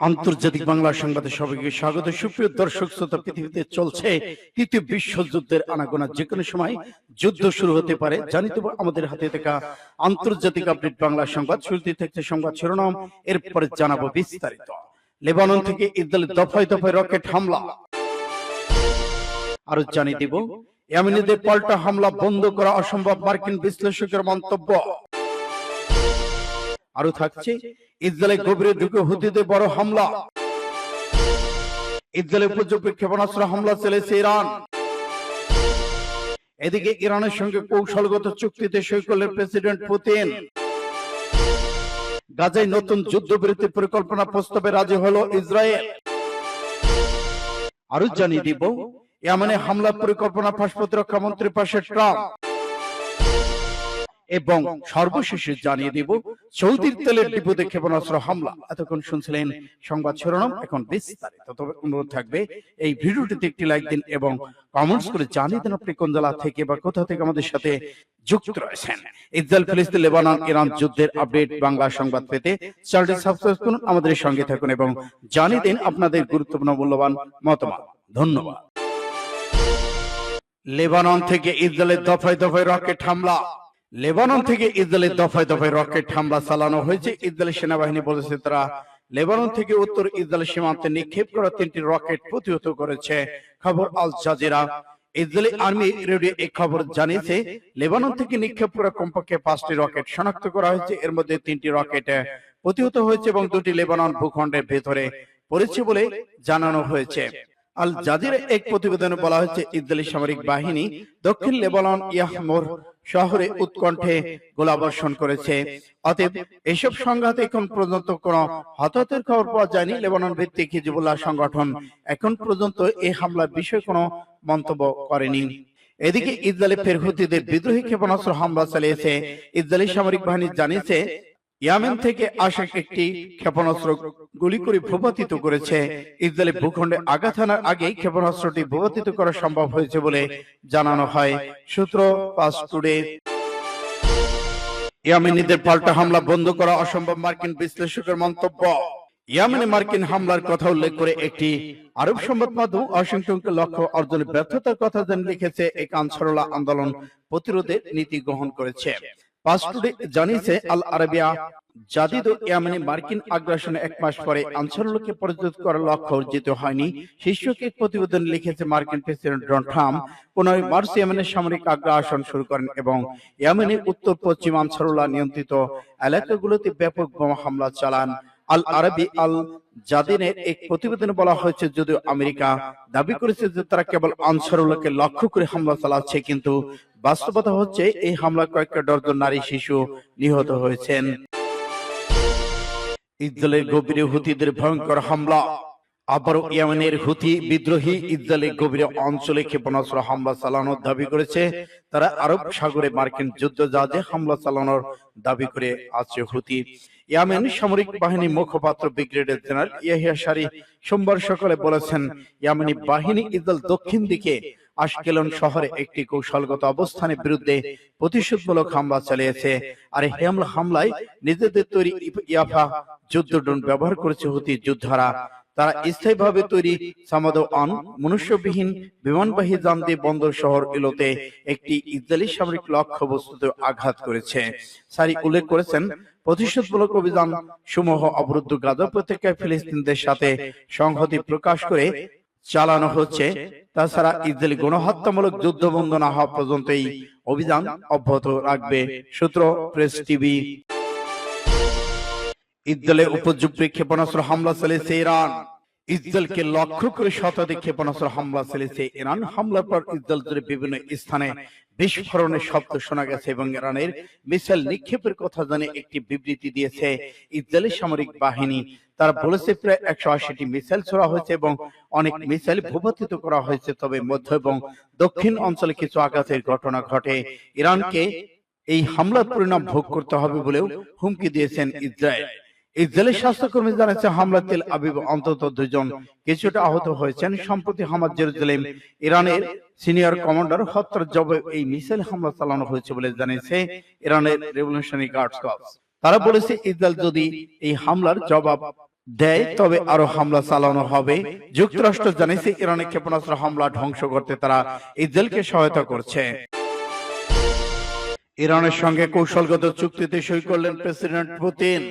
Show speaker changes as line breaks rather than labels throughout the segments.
আন্তর্জাতিক বাংলা সংবাদে সবাইকে স্বাগত। সুপ্রিয় দর্শক শ্রোতা, পৃথিবীতে চলছে তৃতীয় বিশ্বযুদ্ধের আনাগোনা। যে কোনো সময় যুদ্ধ শুরু হতে পারে। জানিয়ে দেব আমাদের হাতে থাকা আন্তর্জাতিক আপডেট বাংলা সংবাদ। শুরুতে থাকছে সংবাদ শিরোনাম, এরপরে জানাবো বিস্তারিত। লেবানন থেকে ইসরায়েলের দফায় দফায় রকেট হামলা। আরো জানিয়ে দেব ইয়েমেনিদের পাল্টা হামলা বন্ধ করা অসম্ভব, মার্কিন বিশ্লেষকের মন্তব্য। আরো থাকছে ইসরায়েলের গভীরে ঢুকে হুতিদের বড় হামলা। ইসরায়েলের উপযোগী ক্ষেপণাস্ত্র হামলা চালিয়েছে ইরান। এদিকে ইরানের সঙ্গে কৌশলগত চুক্তিতে সই করলেন প্রেসিডেন্ট পুতিন। গাজায় নতুন যুদ্ধবিরতি পরিকল্পনা প্রস্তাবে রাজি হলো ইসরায়েল। আরো জানিয়ে দিব ইয়েমেনে হামলার পরিকল্পনা ফাঁস প্রতিরক্ষা মন্ত্রীর পাশে ট্রাম্প। এবং সর্বশেষে জানিয়ে দিব সৌদির তেলের ডিপোতে ক্ষেপণাস্ত্র হামলা। এতক্ষণ শুনছিলেন সংবাদ শিরোনাম, এখন বিস্তারিত। তবে অনুরোধ থাকবে এই ভিডিওটিতে একটি লাইক দিন এবং কমেন্টস করে জানিয়ে দেন আপনি কোন জেলা থেকে বা কোথা থেকে আমাদের সাথে যুক্ত রয়েছেন। ইসরায়েল ফিলিস্তিন লেবানন ইরান যুদ্ধের আপডেট বাংলা সংবাদ পেতে চ্যানেলটি সাবস্ক্রাইব করুন, আমাদের সঙ্গে থাকুন এবং জানিয়ে দিন আপনাদের গুরুত্বপূর্ণ মূল্যবান মতামত। ধন্যবাদ। লেবানন থেকে ইসরায়েলের দফায় দফায় রকেট হামলা। লেবানন থেকে ইসরায়েলের দফায় দফায় রকেট হামলা চালানো হয়েছে। ইসরায়েলি সেনাবাহিনী বলেছে তারা লেবানন থেকে উত্তর ইসরায়েল সীমান্তে নিক্ষেপ করা 3টি রকেট প্রতিহত করেছে। খবর Al Jazeera. Israeli army radio এই খবর জানিয়েছে লেবানন থেকে নিক্ষেপ করা কমপক্ষে 5টি রকেট শনাক্ত করা হয়েছে। এর মধ্যে 3টি রকেট প্রতিহত হয়েছে এবং 2টি লেবানন ভূখণ্ডের ভেতরে পড়েছে বলে জানানো হয়েছে। আল জাজিরা এক প্রতিবেদনে বলা হয়েছে ইসরায়েলি সামরিক বাহিনী দক্ষিণ লেবানন ইয়াহমোর শহরে উৎকণ্ঠে গোলাবর্ষণ করেছে। অতএব এসব সংঘাতে এখন পর্যন্ত কোন হতাহতের খবর পাওয়া যায়নি। লেবানন ভিত্তিক হিজবুল্লাহ সংগঠন এখন পর্যন্ত এই হামলার বিষয়ে কোনো মন্তব্য করেনি। এদিকে ইসরায়েলে ফের হুতিদের বিদ্রোহী ক্ষেপণাস্ত্র হামলা চালিয়েছে। ইসরায়েলি সামরিক বাহিনী জানিয়েছে ইয়েমেন থেকে আসা একটি ক্ষেপণাস্ত্র গুলি করে ভূপাতিত করেছে। ইসরায়েলি ভূখণ্ডে আঘাত হানার আগেই ক্ষেপণাস্ত্রটি ভূপাতিত করা সম্ভব হয়েছে বলে জানানো হয়। সূত্র ফাস্ট টুডে। ইয়েমেনিদের পাল্টা হামলা বন্ধ করা অসম্ভব, মার্কিন বিশ্লেষকের মন্তব্য। ইয়েমেনে মার্কিন হামলার কথা উল্লেখ করে একটি আরব সংবাদ মাধ্যম ওয়াশিংটনকে লক্ষ্য অর্জনের ব্যর্থতার কথা লিখেছে। এক আনসারুল্লাহ আন্দোলন প্রতিরোধে নীতি গ্রহণ করেছে। জানিয়েছে আল আরাবিয়া জাদিদ ইয়েমেনে মার্কিন আগ্রাসনে 1 মাস পরে আনসারুল্লাহকে প্রতিরোধ করার লক্ষ্য অর্জিত হয়নি। শীর্ষক এক প্রতিবেদন লিখেছে মার্কিন প্রেসিডেন্ট ডোনাল্ড ট্রাম্প 15 মার্চ ইয়েমেনের সামরিক আগ্রাসন শুরু করেন এবং ইয়েমেনের উত্তর পশ্চিম আনসারুল্লাহ নিয়ন্ত্রিত এলাকাগুলোতে ব্যাপক বোমা হামলা চালান। আল আরাবি আল জাদিনের এক প্রতিবেদনে বলা হয়েছে যদিও আমেরিকা দাবি করেছে যে তারা কেবল আনসারুল্লাহকে লক্ষ্য করে হামলা চালাচ্ছে, কিন্তু বাস্তবতা হচ্ছে এই হামলায় কয়েক ডজন নারী শিশু নিহত হয়েছেন। ইসরায়েলের গভীরে হুতিদের ভয়ঙ্কর হামলা। আবারও ইয়েমেনের হুতি বিদ্রোহী ইসরায়েলের গভীরে অঞ্চলে ক্ষেপণাস্ত্র হামলা চালানোর দাবি করেছে। তারা আরব সাগরে মার্কিন যুদ্ধজাহাজে হামলা চালানোর দাবি করে আছে হুতি। ইয়েমেন সামরিক বাহিনীর মুখপাত্র ব্রিগেডিয়ার জেনারেল ইয়াহিয়া সারি সোমবার সকালে বলেছেন ইয়েমেনি বাহিনী ইসরায়েল দক্ষিণ দিকে আশকেলন শহরে একটি কৌশলগত অবস্থানের বিরুদ্ধে প্রতিশোধমূলক হামলা চালিয়েছে। আর এই হামলায় নিজেদের তৈরি ইয়াফা যুদ্ধ ড্রোন ব্যবহার করেছে হুতি যোদ্ধারা। তারা স্থায়ীভাবে তৈরি সামাদওয়ান মনুষ্যবিহীন বিমানবাহী যান দিয়ে বন্দর শহর ইলোতে একটি ইসরায়েলি সামরিক লক্ষ্য বস্তুতে আঘাত করেছে। সারি উল্লেখ করেছেন প্রতিশোধমূলক অভিযান সমূহ অবরুদ্ধ গাজা উপত্যকায় ফিলিস্তিনিদের সাথে সংহতি প্রকাশ করে চালানো হচ্ছে। তাছাড়া ইসরায়েলি গণহত্যামূলক যুদ্ধ বন্ধ না হওয়া পর্যন্ত এই অভিযান অব্যাহত রাখবে। সূত্র প্রেস টিভি। ইসরায়েলে উপযুক্ত ক্ষেপণাস্ত্র হামলা চালিয়েছে ইরান। ইসরায়েলকে লক্ষ্য করে শতাধিক ক্ষেপণাস্ত্র হামলা চালিয়েছে ইরান। হামলার পর ইসরায়েল জুড়ে বিভিন্ন স্থানে বিস্ফোরণের শব্দ শোনা গেছে এবং ইরানের মিসাইল নিক্ষেপের কথা জানিয়ে একটি বিবৃতি দিয়েছে ইসরায়েলি সামরিক বাহিনী। তারা বলেছে প্রায় 180টি মিসাইল ছোড়া হয়েছে এবং অনেক মিসাইল ভূপাতিত করা হয়েছে। তবে মধ্য এবং দক্ষিণ অঞ্চলে কিছু আঘাতের ঘটনা ঘটে। ইরানকে এই হামলার পরিণাম ভোগ করতে হবে বলেও হুমকি দিয়েছেন ইসরায়েল। ইসরায়েলের স্বাস্থ্যকর্মী জানাচ্ছে হামলা তেল আবিব অন্তত 2 জন কিছুটা আহত হয়েছেন। সম্প্রতি হামাস জেরুজালেম ইরানের সিনিয়র কমান্ডার হত্যার জবাবে এই মিসাইল হামলা চালানো হয়েছে বলে জানিয়েছে ইরানের রেভলিউশনারি গার্ডস কর্পস। তারা বলেছে ইসরায়েল যদি এই হামলার জবাব দেয় তবে আরো হামলা চালানো হবে। যুক্তরাষ্ট্র জানিয়েছে ইরানের ক্ষেপণাস্ত্র হামলা ধ্বংস করতে তারা ইসরায়েলকে সহায়তা করছে। ইরানের সঙ্গে কৌশলগত চুক্তিতে সই করলেন প্রেসিডেন্ট পুতিন।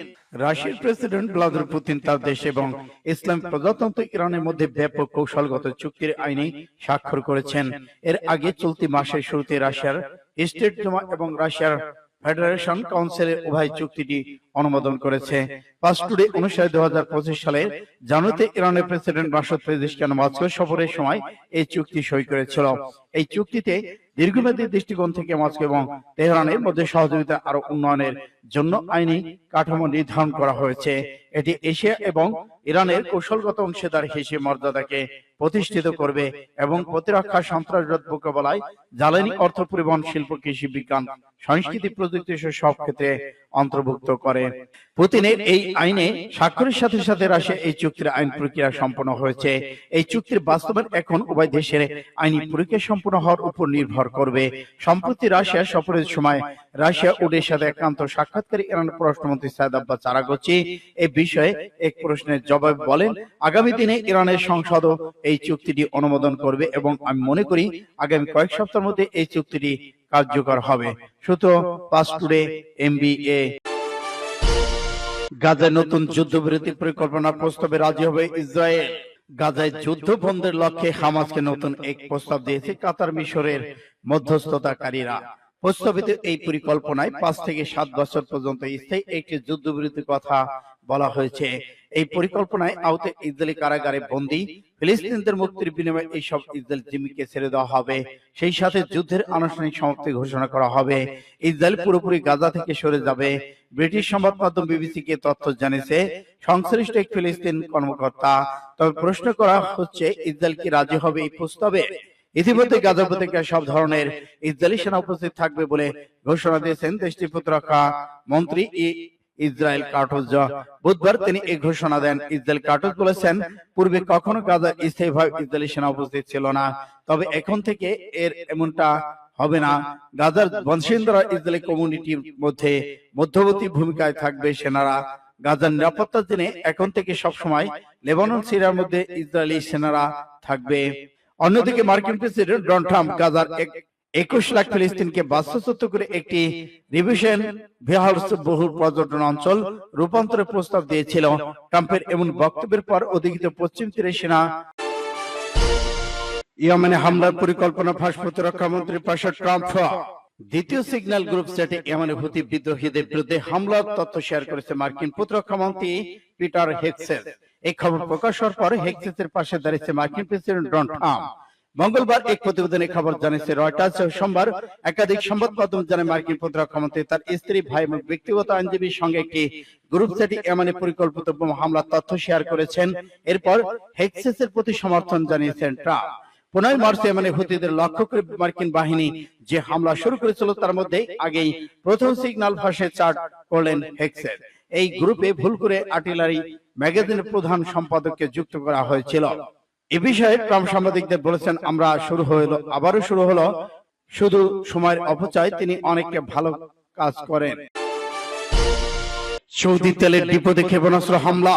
রাশিয়ার প্রেসিডেন্ট ভ্লাদিমির পুতিন তার দেশ এবং ইসলামিক প্রজাতন্ত্র ইরানের মধ্যে ব্যাপক কৌশলগত চুক্তির আইনে স্বাক্ষর করেছেন। এর আগে চলতি মাসের শুরুতে রাশিয়ার স্টেট ডুমা এবং রাশিয়ার ফেডারেশন কাউন্সিলের উভয় চুক্তিটি অনুমোদন করেছে। পাঁচ টুডে অনুসারে 2025 সালের জানুয়ারিতে ইরানের প্রেসিডেন্ট মাসুদ পেজিশকিয়ান মস্কো সফরের সময় এই চুক্তি সই করেছিল। এই চুক্তিতে দীর্ঘমেয়াদী দৃষ্টিকোণ থেকে মস্কো এবং তেহরানের মধ্যে সহযোগিতা আরো উন্নয়নের জন্য আইনি কাঠামো নির্ধারণ করা হয়েছে। এটি এশিয়া এবং ইরানের কৌশলগত অংশীদার হিসেবে মর্যাদাকে প্রতিষ্ঠিত করবে এবং প্রতিরক্ষা, সন্ত্রাসবাদ মোকাবেলায়, জ্বালানি, অর্থ, পরিবহন, শিল্প, কৃষি, বিজ্ঞান, সংস্কৃতি, প্রযুক্তি সব ক্ষেত্রে অন্তর্ভুক্ত করে। পুতিনের এই আইনে স্বাক্ষরের সাথে সাথে রাশিয়া এই চুক্তির আইন প্রক্রিয়া সম্পন্ন হয়েছে। এই চুক্তির বাস্তবায়ন এখন উভয় দেশের আইনি প্রক্রিয়া সম্পূর্ণ হওয়ার উপর নির্ভর করবে। সম্প্রতি রাশিয়া সফরের সময় রাশিয়া ওডের সাথে একান্ত সাক্ষাৎকারী ইরানের পররাষ্ট্রমন্ত্রী সাইদ আব্বাস আরাগচি এই বিষয়ে এক প্রশ্নের জবাব বলেন, আগামী দিনে ইরানের সংসদও এই চুক্তিটি অনুমোদন করবে এবং আমি মনে করি আগামী কয়েক সপ্তাহের মধ্যে এই চুক্তিটি কার্যকর হবে। সূত্র পাঁচ টুডে MBA। গাজায় নতুন যুদ্ধবিরতি পরিকল্পনা প্রস্তাবে রাজি হবে ইসরায়েল। গাজায় যুদ্ধ বন্ধের লক্ষ্যে হামাসকে নতুন এক প্রস্তাব দিয়েছে কাতার, মিশরের মধ্যস্থতাকারীরা। প্রস্তাবিত এই পরিকল্পনায় 5 থেকে 7 বছর পর্যন্ত স্থায়ী একটি যুদ্ধবিরতির কথা বলা হয়েছে। এই পরিকল্পনায় আওতে ইসরায়েলি কারাগারে বন্দী ফিলিস্তিনিদের মুক্তির বিনিময়ে এই সব ইসরায়েল জিম্মিকে ছেড়ে দেওয়া হবে। সেই সাথে যুদ্ধের আনুষ্ঠানিক সমাপ্তি ঘোষণা করা হবে। ইসরায়েল পুরোপুরি গাজা থেকে সরে যাবে। ব্রিটিশ সংবাদ মাধ্যম বিবিসিকে তথ্য জানিয়েছে সংশ্লিষ্ট এক ফিলিস্তিন কর্মকর্তা। তবে প্রশ্ন করা হচ্ছে, ইসরায়েল কি রাজি হবে এই প্রস্তাবে? ইতিমধ্যে গাজা উপত্যকায় সব ধরনের ইসরায়েলি সেনা উপস্থিত থাকবে বলে ঘোষণা দিয়েছেন দেশটির প্রতিরক্ষা মন্ত্রী ইসরায়েল কাটজ। বুধবার তিনি এই ঘোষণা দেন। ইসরায়েল কাটজ বলেছেন, পূর্বে কখনো গাজা স্থায়ীভাবে ইসরায়েলি সেনা উপস্থিত ছিল না, তবে এখন থেকে এমনটা হবে না। গাজার বাসিন্দারা ইসরায়েলি কমিউনিটির মধ্যে মধ্যবর্তী ভূমিকায় থাকবে। সেনারা গাজার নিরাপত্তার জন্য এখন থেকে সবসময় লেবানন, সিরিয়ার মধ্যে ইসরায়েলি সেনারা থাকবে। অন্যদিকে মার্কিন প্রেসিডেন্ট ডোনাল্ড ট্রাম্প গাজার 21 লাখ ফিলিস্তিনকে বাস্তুচ্যুত করে একটি রিভিশন বহুল পর্যটন অঞ্চল রূপান্তরের প্রস্তাব দিয়েছিল। ট্রাম্পের এমন বক্তব্যের পর অধিকৃত পশ্চিম তীরে সেনা ইয়েমেনে হামলার পরিকল্পনা ফাঁস প্রতিরক্ষা মন্ত্রীর পাশে ট্রাম্প। দ্বিতীয় সিগন্যাল গ্রুপ সেটে ইয়েমেনের হুতি বিদ্রোহীদের বিরুদ্ধে হামলার তথ্য শেয়ার করেছে মার্কিন প্রতিরক্ষা মন্ত্রী পিটার হেগসেস। এই খবর প্রকাশ হওয়ার পর হেগসেসের পাশে দাঁড়িয়েছে মার্কিন প্রেসিডেন্ট ডোনাল্ড ট্রাম্প। মঙ্গলবার এক প্রতিবেদনে খবর জানিয়েছে রয়টার্স। সোমবার একাধিক সংবাদ মাধ্যম জানায় মার্কিন প্রতিরক্ষা মন্ত্রী তার স্ত্রী, ভাই এবং ব্যক্তিগত আইনজীবীর সঙ্গে একটি গ্রুপ সেটে ইয়েমেনে পরিকল্পিত বোমা হামলার তথ্য শেয়ার করেছেন। এরপর হেগসেসের প্রতি সমর্থন জানিয়েছেন ট্রাম্প। 15 মার্চ ইয়েমেনে হুতিদের লক্ষ্য করে মার্কিন বাহিনী যে হামলা শুরু করেছিল তার মধ্যে আগেই প্রথম সিগন্যাল ফাঁসে চার্ট করলেন হেগসেস। এই গ্রুপে ভুল করে আর্টিলারি ম্যাগাজিনের প্রধান সম্পাদককে যুক্ত করা হয়েছিল। এ বিষয়ে ট্রাম্প সাংবাদিকদের বলেছেন, আবারও শুরু হলো শুধু সময়ের অপচয়। তিনি অনেককে ভালো কাজ করেন। সৌদি তেলের ডিপোতে ক্ষেপণাস্ত্র হামলা।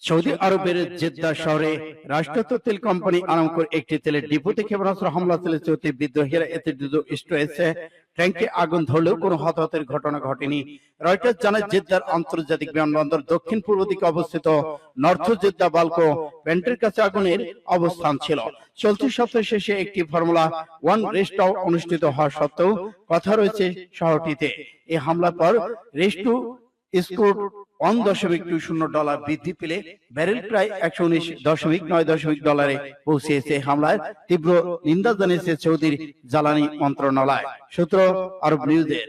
সৌদি আরবের জেদ্দা শহরে রাষ্ট্রায়ত্ত তেল কোম্পানি আরামকোর একটি তেলের ডিপোতে ক্ষেপণাস্ত্র হামলা চালিয়েছে হুতি বিদ্রোহীরা। এতে স্টোরেজে ট্যাঙ্কে আগুন ধরলেও কোনো হতাহতের ঘটনা ঘটেনি। রয়টার্স জানায়, জেদ্দার আন্তর্জাতিক বিমানবন্দর দক্ষিণ পূর্ব দিকে অবস্থিত নর্থ জেদ্দা বালকো প্যান্টের কাছে আগুনের অবস্থান ছিল। চলতি সপ্তাহের শেষে একটি ফর্মুলা 1 রেসটাও অনুষ্ঠিত হওয়া সত্ত্বেও কথা রয়েছে শহরটিতে। এই হামলার পর রেস্টু স্কোর $1.20 বৃদ্ধি পেলে ব্যারেল প্রায় $119.9 পৌঁছেছে। হামলায় তীব্র নিন্দা জানিয়েছে সৌদির জ্বালানি মন্ত্রণালয়। সূত্র আরব নিউজের।